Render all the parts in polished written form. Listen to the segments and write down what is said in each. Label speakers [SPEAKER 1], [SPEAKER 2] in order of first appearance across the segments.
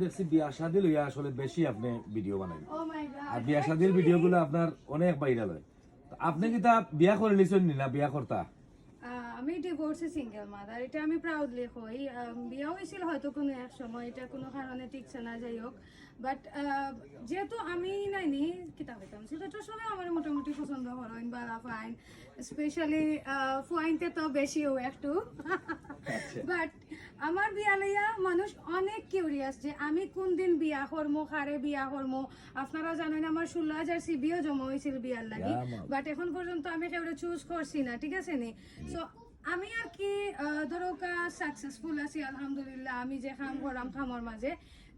[SPEAKER 1] দেখছি বিয়া শাদি লইয়া আসলে বেশি আপনি ভিডিও বানাই আর বিয়া শাদির ভিডিওগুলো আপনার অনেক ভাইরাল হয়। আপনি কি তা বিয়া করে নিছেন না বিয়া করতা?
[SPEAKER 2] আমি ডিভোর্সে সিঙ্গেল মাদার, এটা আমি প্রাউডলি কই। বিয়া হয়েছিল হয়তো কোনো এক সময়, এটা কোনো কারণে টিকছে না, যাই হোক। বাট যেহেতু আমি নাইনি কিতাব হইতাম সেটা তো সবাই আমার মোটামুটি পছন্দ করেন বা ফাইন, স্পেশালি ফুয়াইনতে তো বেশিও একটু। বাট আমার বিয়া লইয়া মানুষ অনেক কিউরিয়াস যে আমি কোন দিন বিয়া করবো, কারে বিয়া করবো। আপনারা জানেন আমার 16,000 সিবিও জমা হয়েছিল বিয়ার লাগে, বাট এখন পর্যন্ত আমি কেউরে চুজ করছি না, ঠিক আছে নি। সো আমি আর কি ধরো সাকসেসফুল আছি আলহামদুলিল্লাহ, আমি যে কাম করাম খামর মাঝে।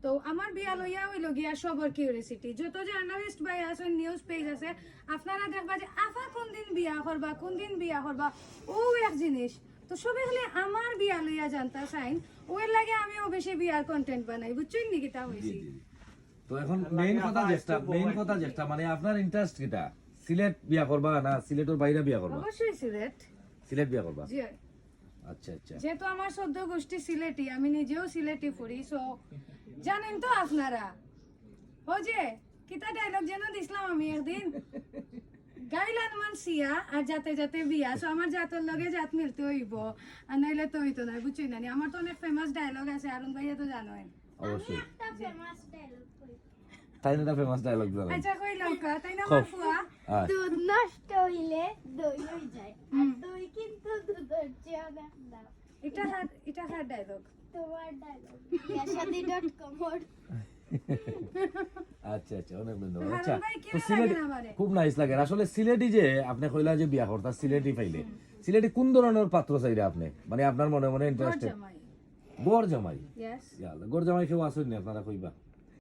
[SPEAKER 2] তো আমার বিয়া লইয়া হইল গিয়া সবার কিউরিয়াসিটি। যত জার্নালিস্ট ভাই আছেন, নিউজ পেজ আছে, আপনারা দেখবা যে আফা কোন দিন বিয়া করবা, কোন দিন বিয়া করবা, ও এক জিনিস। তো সবাই হলে আমার বিয়া লইয়া জানতা চাইন, ওর লাগে আমিও বেশি বিয়ার কন্টেন্ট বানাই, বুঝছেন নি কিতা হইছি।
[SPEAKER 1] তো এখন মেইন কথা যেটা মানে আপনার ইন্টারেস্ট কিটা? সিলেট বিয়া করবা না সিলেটের বাইরে বিয়া করবা?
[SPEAKER 2] অবশ্যই সিলেট।
[SPEAKER 1] সিলেট বিয়া করবা?
[SPEAKER 2] জি।
[SPEAKER 1] আচ্ছা আচ্ছা।
[SPEAKER 2] যেহেতু আমার 14 গোষ্ঠী সিলেটি, আমি নিজেও সিলেটি পড়ি, সো জানেন তো আপনারা। ও যে কিতা ডায়লগ যেন দিছিলাম আমি একদিন, গাইলান মান সিয়া আর যাতে যাতে বিয়া। সো আমার জাতের লগে জাত মিলতে হইব, আর নাইলে তো হইতো না, বুঝছই না। আমার তো অনেক ফেমাস ডায়লগ আছে, আরুন ভাইয়া তো জানেন।
[SPEAKER 1] অবশ্যই তাই না, ফেমাস ডায়লগ জানেন?
[SPEAKER 2] আচ্ছা কই লঙ্কা তাই না আমার ফুয়া?
[SPEAKER 3] দুধ নষ্ট হইলে দই হয়ে যায়, আর দই কিন্তু দুধের চেয়ে অনেক দাম।
[SPEAKER 2] এটা হার ডায়লগ,
[SPEAKER 3] তোমার ডায়লগ বিয়াশাদি.com
[SPEAKER 1] আচ্ছা আচ্ছা, অনেক ধন্যবাদ।
[SPEAKER 2] হারুন
[SPEAKER 1] আচ্ছা,
[SPEAKER 2] ভাই
[SPEAKER 1] তো
[SPEAKER 2] কেমন
[SPEAKER 1] সিলেট
[SPEAKER 2] লাগে আমারে?
[SPEAKER 1] খুব নাইস লাগে আসলে। সিলেটি যে আপনি কইলা যে বিয়া করতা, সিলেটি পাইলে সিলেটি কোন ধরনের পাত্র চাইরা আপনি, মানে আপনার মনে মনে ইন্টারেস্টেড?
[SPEAKER 2] জামাই।
[SPEAKER 1] গড় জামাই?
[SPEAKER 2] ইয়েস।
[SPEAKER 1] গড় জামাই কেউ আসেন না আপনারা কইবা?